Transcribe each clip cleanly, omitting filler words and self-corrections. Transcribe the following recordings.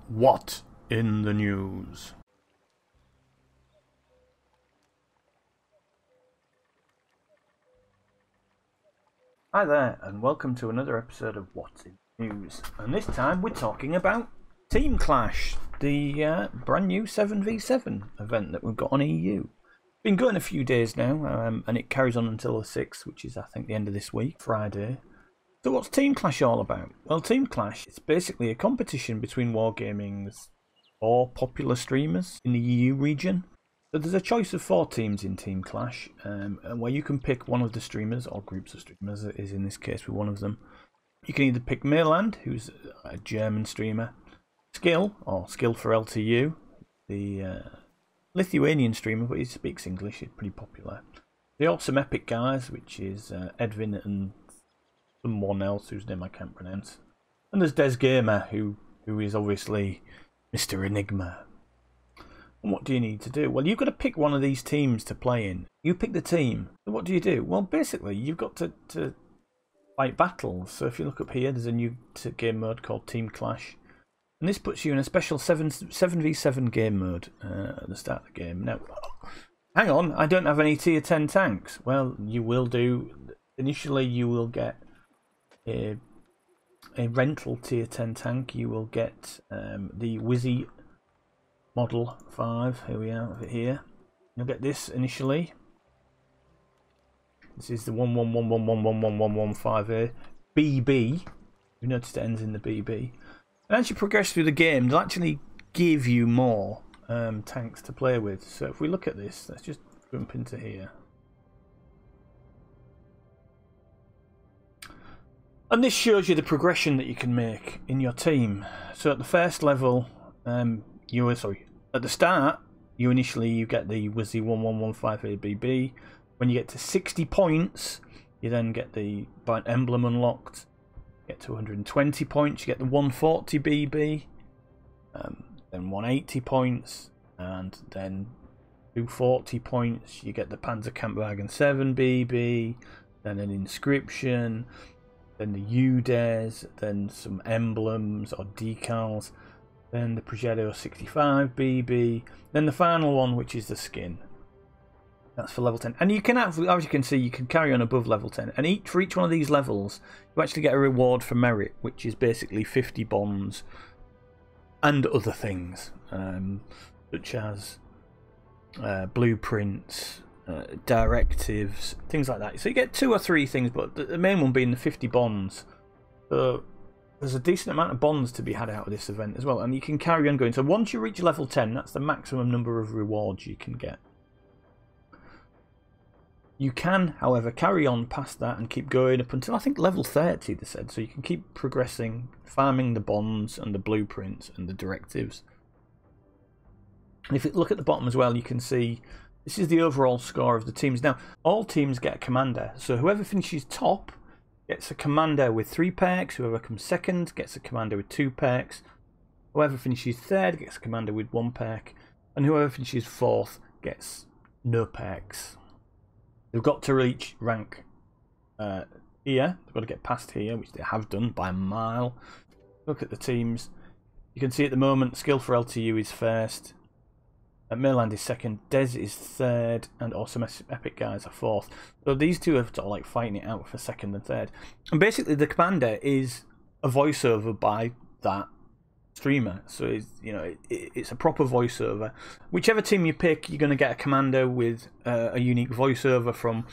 What in the news? Hi there, and welcome to another episode of What's in the News. And this time we're talking about Team Clash, the brand new 7v7 event that we've got on EU. Been going a few days now, and it carries on until the 6th, which is I think the end of this week, Friday. So what's Team Clash all about? Well, Team Clash is basically a competition between Wargaming's 4 popular streamers in the EU region. So there's a choice of 4 teams in Team Clash, where you can pick one of the streamers, or groups of streamers, is in this case with one of them. You can either pick Mayland, who's a German streamer, Skill, or Skill for LTU, the Lithuanian streamer, but he speaks English, he's pretty popular. The Awesome Epic guys, which is Edwin and someone else whose name I can't pronounce. And there's Des Gamer, who is obviously Mr. Enigma. And what do you need to do? Well, you've got to pick one of these teams to play in. You pick the team. So what do you do? Well, basically, you've got to fight battles. So if you look up here, there's a new game mode called Team Clash. And this puts you in a special 7v7 game mode at the start of the game. Now, hang on, I don't have any tier 10 tanks. Well, you will do. Initially, you will get a rental tier 10 tank. You will get the Wizzy Model 5. Here we are, over here. You'll get this initially. This is the 1111111115A BB. You notice it ends in the BB. And as you progress through the game, they'll actually give you more tanks to play with. So if we look at this, let's just jump into here. And this shows you the progression that you can make in your team. So at the first level, at the start, you get the Wizzy 1115ABB. When you get to 60 points, you then get the emblem unlocked. Get to 120 points, you get the 140 BB, then 180 points, and then 240 points, you get the Panzerkampfwagen 7 BB, then an inscription, then the UDES, then some emblems or decals, then the Progetto 65 BB, then the final one, which is the skin. That's for level 10. And you can, as you can see, you can carry on above level 10. And for each one of these levels, you actually get a reward for merit, which is basically 50 bonds and other things, such as blueprints, directives, things like that. So you get 2 or 3 things, but the main one being the 50 bonds. So there's a decent amount of bonds to be had out of this event as well. And you can carry on going. So once you reach level 10, that's the maximum number of rewards you can get. You can, however, carry on past that and keep going up until I think level 30, they said. So you can keep progressing, farming the bonds and the blueprints and the directives. And if you look at the bottom as well, you can see this is the overall score of the teams. Now, all teams get a commander. So whoever finishes top gets a commander with 3 perks. Whoever comes second gets a commander with 2 perks. Whoever finishes third gets a commander with 1 perk. And whoever finishes fourth gets no perks. They've got to reach rank here. They've got to get past here, which they have done by a mile. Look at the teams. You can see at the moment, Skill for LTU is first. Mayland is second. Des is third. And Awesome Epic guys are fourth. So these two are sort of like fighting it out for second and third. And basically, the commander is a voiceover by that streamer. So it's a proper voiceover. Whichever team you pick, you're going to get a commander with a unique voiceover from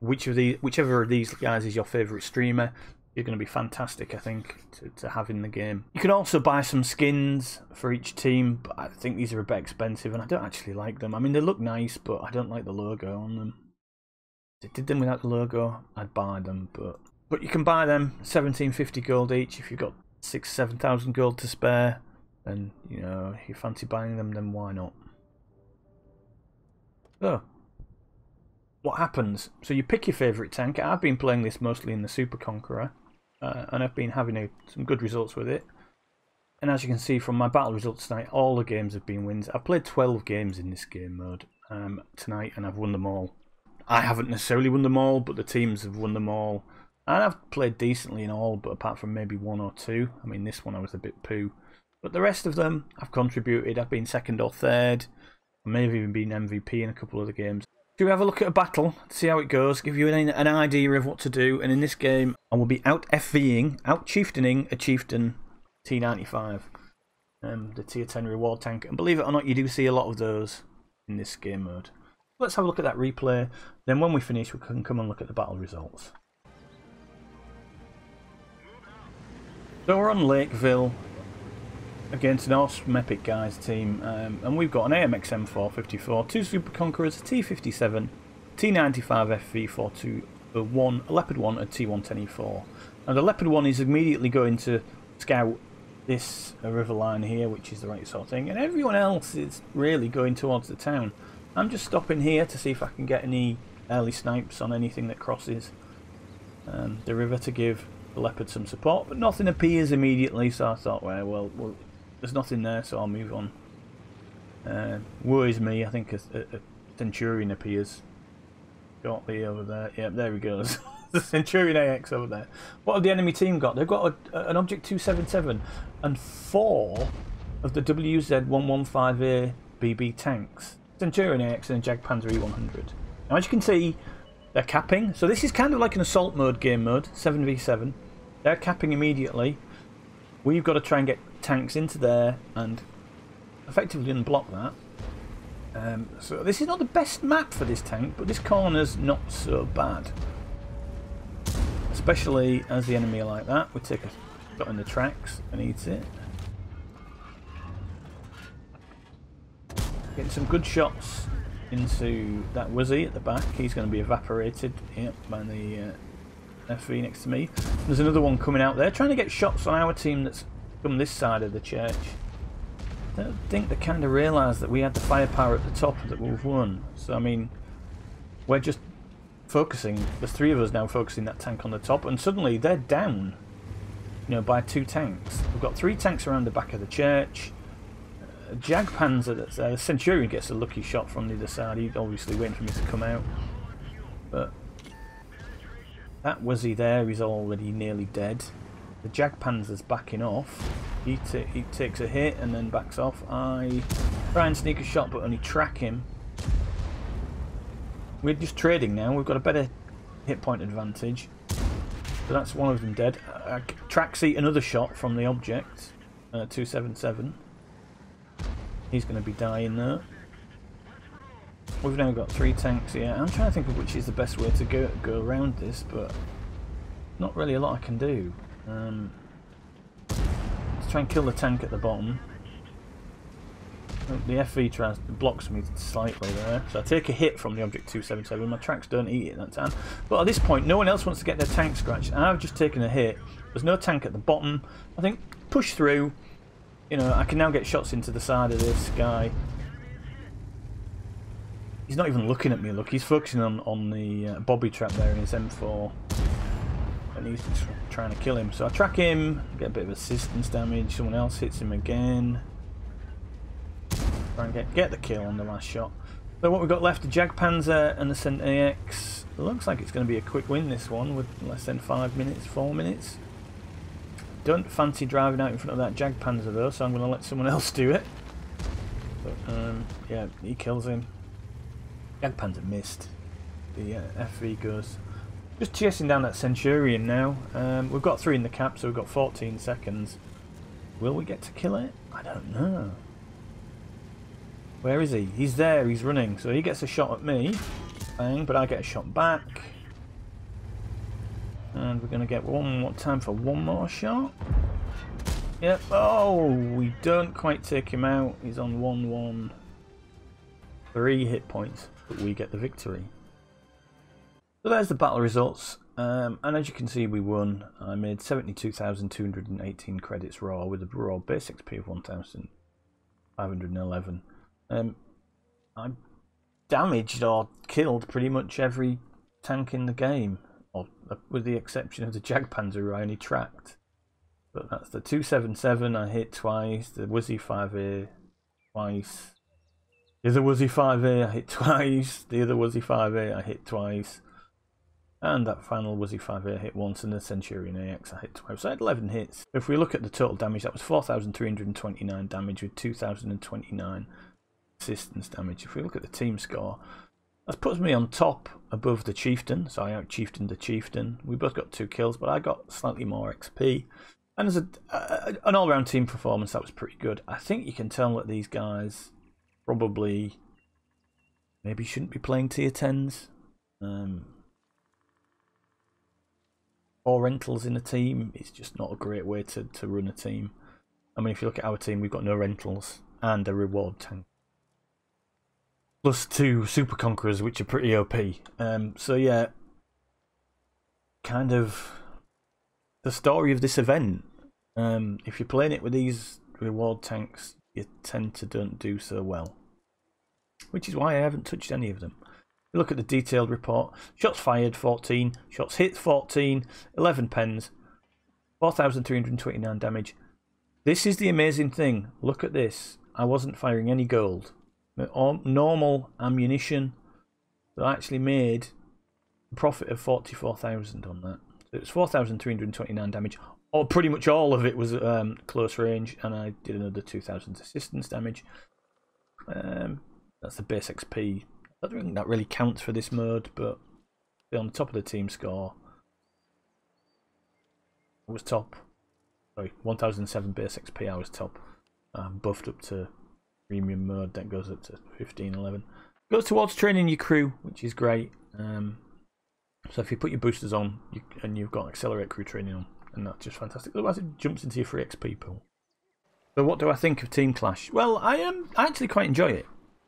whichever of these guys is your favourite streamer. You're going to be fantastic, I think, to have in the game. You can also buy some skins for each team, but I think these are a bit expensive and I don't actually like them. I mean, they look nice, but I don't like the logo on them. If I did them without the logo, I'd buy them, but you can buy them 1750 gold each if you've got 6,000-7,000 gold to spare, and if you fancy buying them, then why not? So, what happens? So you pick your favourite tank. I've been playing this mostly in the Super Conqueror, and I've been having some good results with it. And as you can see from my battle results tonight, all the games have been wins. I've played 12 games in this game mode tonight, and I've won them all. I haven't necessarily won them all, but the teams have won them all. And I've played decently in all, but apart from maybe 1 or 2. I mean, this one I was a bit poo. But the rest of them, I've contributed. I've been second or third. I may have even been MVP in a couple of the games. Should we have a look at a battle, see how it goes, give you an idea of what to do? And in this game, I will be out FVing, out chieftaining a chieftain T95, the tier 10 reward tank. And believe it or not, you do see a lot of those in this game mode. Let's have a look at that replay. Then when we finish, we can come and look at the battle results. So we're on Lakeville against an awesome Epic Guys team, and we've got an AMX M454, 2 Super Conquerors, a T57, T95 FV421, a Leopard 1, a T110E4. Now the Leopard 1 is immediately going to scout this river line here, which is the right sort of thing, and everyone else is really going towards the town. I'm just stopping here to see if I can get any early snipes on anything that crosses the river to give the Leopard some support, but nothing appears immediately, so I thought, well, there's nothing there, so I'll move on. Worries me, I think a Centurion appears shortly over there. Yep, there he goes. The Centurion AX over there. What have the enemy team got? They've got an Object 277 and 4 of the WZ-115A BB tanks. Centurion AX and a Jagdpanzer E100. Now, as you can see, they're capping. So this is kind of like an assault mode game mode, 7v7. They're capping immediately. We've got to try and get tanks into there and effectively unblock that. So this is not the best map for this tank, but this corner's not so bad. Especially as the enemy are like that. We take a shot in the tracks and eats it. Getting some good shots into that Wizzy at the back. He's going to be evaporated by the FV next to me. There's another one coming out there trying to get shots on our team that's from this side of the church. I don't think they kind of realise that we had the firepower at the top that we've won. So I mean, we're just focusing, there's 3 of us now focusing that tank on the top, and suddenly they're down, you know, by 2 tanks. We've got 3 tanks around the back of the church. Jagdpanzer that's there. The Centurion gets a lucky shot from the other side. He's obviously waiting for me to come out, but that Wizzy there is already nearly dead. The Jagdpanzer's backing off. He takes a hit and then backs off. I try and sneak a shot but only track him. We're just trading now. We've got a better hit point advantage. So that's one of them dead. Track seat another shot from the object. 277. He's going to be dying there. We've now got 3 tanks here. I'm trying to think of which is the best way to go around this, but not really a lot I can do. Let's try and kill the tank at the bottom. The FV blocks me slightly there, so I take a hit from the Object 277. My tracks don't eat it that time. But at this point, no one else wants to get their tank scratched. I've just taken a hit. There's no tank at the bottom. I think push through. You know, I can now get shots into the side of this guy. He's not even looking at me. Look, he's focusing on the bobby trap there in his M4, and he's trying to kill him. So I track him, get a bit of assistance damage. Someone else hits him again. Try and get the kill on the last shot. So what we've got left, the Jagdpanzer and the Cent AX. It looks like it's going to be a quick win, this one, with less than 5 minutes, 4 minutes. Don't fancy driving out in front of that Jagdpanzer though, so I'm going to let someone else do it. But yeah, he kills him. Jagdpanzer missed. The FV goes. Just chasing down that Centurion now. We've got 3 in the cap, so we've got 14 seconds. Will we get to kill it? I don't know. Where is he? He's there, he's running. So he gets a shot at me. Bang, but I get a shot back. And we're going to get one more time for one more shot. Yep. Oh, we don't quite take him out. He's on 1-1. 3 hit points, but we get the victory. So there's the battle results. And as you can see, we won. I made 72,218 credits raw with a raw base XP of 1,511. I damaged or killed pretty much every tank in the game, with the exception of the Jagdpanzer, who I only tracked. But that's the 277 I hit twice, the Wizzy 5A twice, the other Wizzy 5A I hit twice, the other Wizzy 5A I hit twice. And that final Wizzy 5A hit once, and the Centurion AX I hit twice. So I had 11 hits. If we look at the total damage, that was 4,329 damage with 2,029 assistance damage. If we look at the team score, that puts me on top above the Chieftain. So I out-chieftained the Chieftain. We both got 2 kills, but I got slightly more XP. And as an all-round team performance, that was pretty good. I think you can tell that these guys probably maybe shouldn't be playing tier 10s. 4 rentals in a team is just not a great way to run a team. I mean, if you look at our team, we've got no rentals and a reward tank. Plus 2 Super Conquerors, which are pretty OP. So yeah, kind of the story of this event. If you're playing it with these reward tanks, you tend to don't do so well. Which is why I haven't touched any of them. Look at the detailed report. Shots fired 14, shots hit 14, 11 pens, 4,329 damage. This is the amazing thing. Look at this. I wasn't firing any gold. Normal ammunition. So I actually made a profit of 44,000 on that. So it was 4,329 damage. Or pretty much all of it was close range, and I did another 2,000 assistance damage. That's the base XP. I don't think that really counts for this mode, but on the top of the team score, I was top. Sorry, 1007 base XP, I was top. Buffed up to premium mode, that goes up to 1511. Goes towards training your crew, which is great. So if you put your boosters on, and you've got accelerate crew training on, and that's just fantastic. Otherwise, it jumps into your free XP pool. So what do I think of Team Clash? Well, I actually quite enjoy it.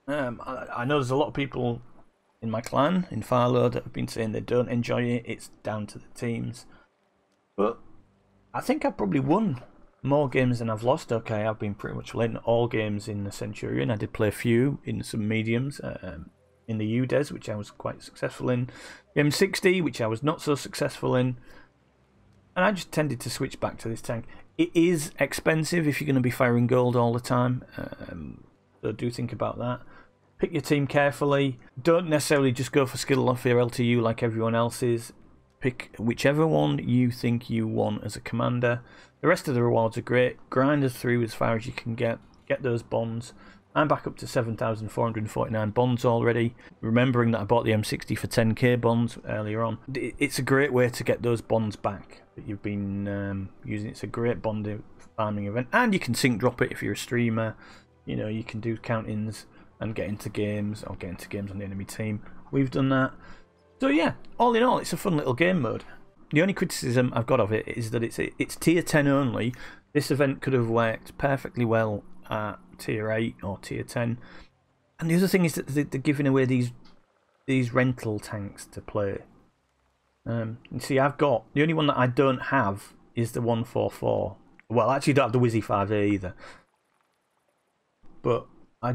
I know there's a lot of people in my clan, in Philo, that have been saying they don't enjoy it. It's down to the teams. But I think I've probably won more games than I've lost. Okay, I've been pretty much late in all games in the Centurion. I did play a few in some mediums. In the UDES, which I was quite successful in. The M60, which I was not so successful in. And I just tended to switch back to this tank. It is expensive if you're going to be firing gold all the time. So do think about that. Pick your team carefully. Don't necessarily just go for skill off your LTU like everyone else is. Pick whichever one you think you want as a commander. The rest of the rewards are great. Grind us through as far as you can get. Get those bonds. I'm back up to 7,449 bonds already. Remembering that I bought the M60 for 10k bonds earlier on. It's a great way to get those bonds back that you've been using. It's a great bond farming event. And you can sync drop it if you're a streamer. You know, you can do count-ins and get into games, or get into games on the enemy team. We've done that. So yeah, all in all, it's a fun little game mode. The only criticism I've got of it is that it's tier 10 only. This event could have worked perfectly well at tier 8 or tier 10. And the other thing is that they're giving away these rental tanks to play. You see, I've got, the only one that I don't have is the 144. Well, I actually don't have the Wizzy 5A either. But I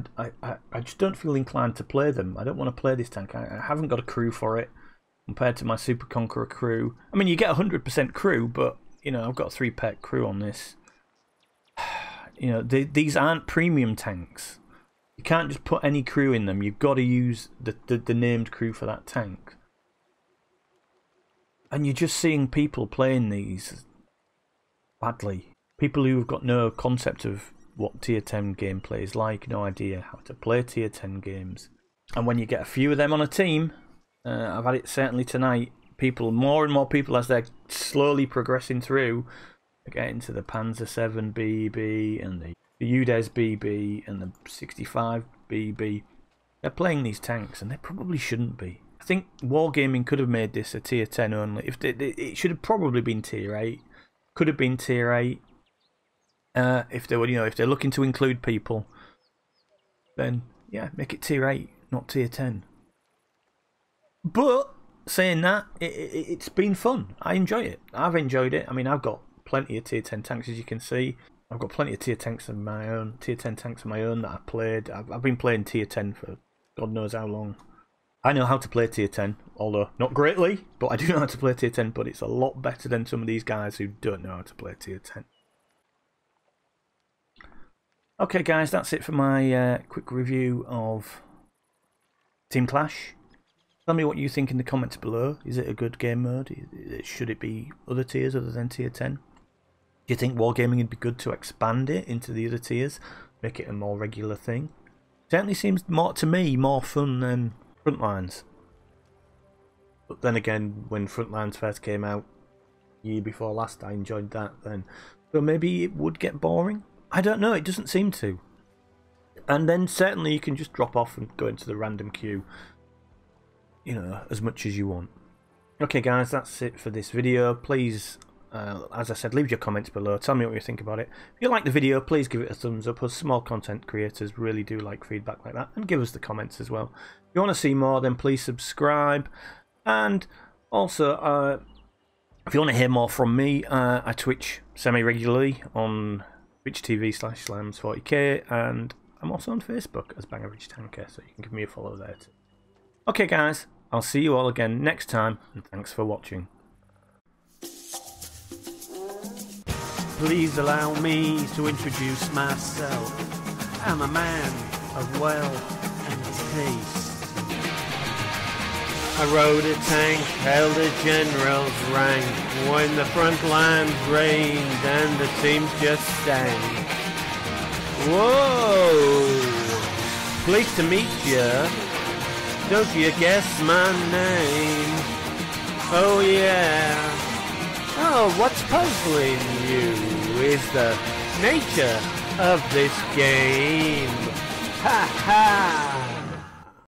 just don't feel inclined to play them. I don't want to play this tank. I haven't got a crew for it compared to my Super Conqueror crew. I mean, you get 100% crew, but you know, I've got 3 pet crew on this. You know, these aren't premium tanks. You can't just put any crew in them. You've got to use the named crew for that tank. And you're just seeing people playing these badly. People who've got no concept of what tier 10 gameplay is like, no idea how to play tier 10 games. And when you get a few of them on a team, I've had it certainly tonight, more and more people, as they're slowly progressing through, are getting to the Panzer 7 BB and the UDES BB and the 65 BB. They're playing these tanks and they probably shouldn't be. I think Wargaming could have made this a tier 10 only. It should have probably been tier 8. Could have been tier 8. If they were, you know, if they're looking to include people, then yeah, make it tier 8, not tier 10. But saying that, it's been fun. I enjoy it. I've enjoyed it. I mean, I've got plenty of tier 10 tanks, as you can see. I've got plenty of tier tanks of my own, tier 10 tanks of my own that I've played. I've been playing tier 10 for God knows how long. I know how to play tier 10, although not greatly, but I do know how to play tier 10. But it's a lot better than some of these guys who don't know how to play tier 10. Okay guys, that's it for my quick review of Team Clash. Tell me what you think in the comments below. Is it a good game mode? Should it be other tiers other than tier 10? Do you think wargaming would be good to expand it into the other tiers? Make it a more regular thing? Certainly seems more to me more fun than Frontlines. But then again, when Frontlines first came out year before last, I enjoyed that then. So maybe it would get boring? I don't know, it doesn't seem to. And then certainly you can just drop off and go into the random queue, you know, as much as you want. Okay guys, that's it for this video. Please, as I said, leave your comments below. Tell me what you think about it. If you like the video, please give it a thumbs up. Us small content creators really do like feedback like that. And give us the comments as well. If you want to see more, then please subscribe. And also, if you want to hear more from me, I Twitch semi-regularly on Twitch TV/Slams40k, and I'm also on Facebook as BangerBridge10k, so you can give me a follow there too. Okay guys, I'll see you all again next time, and thanks for watching. Please allow me to introduce myself. I'm a man of wealth and taste. I rode a tank, held a general's rank, when the front lines rained and the teams just stank. Whoa! Pleased to meet ya. Don't you guess my name? Oh yeah. Oh, what's puzzling you is the nature of this game. Ha ha!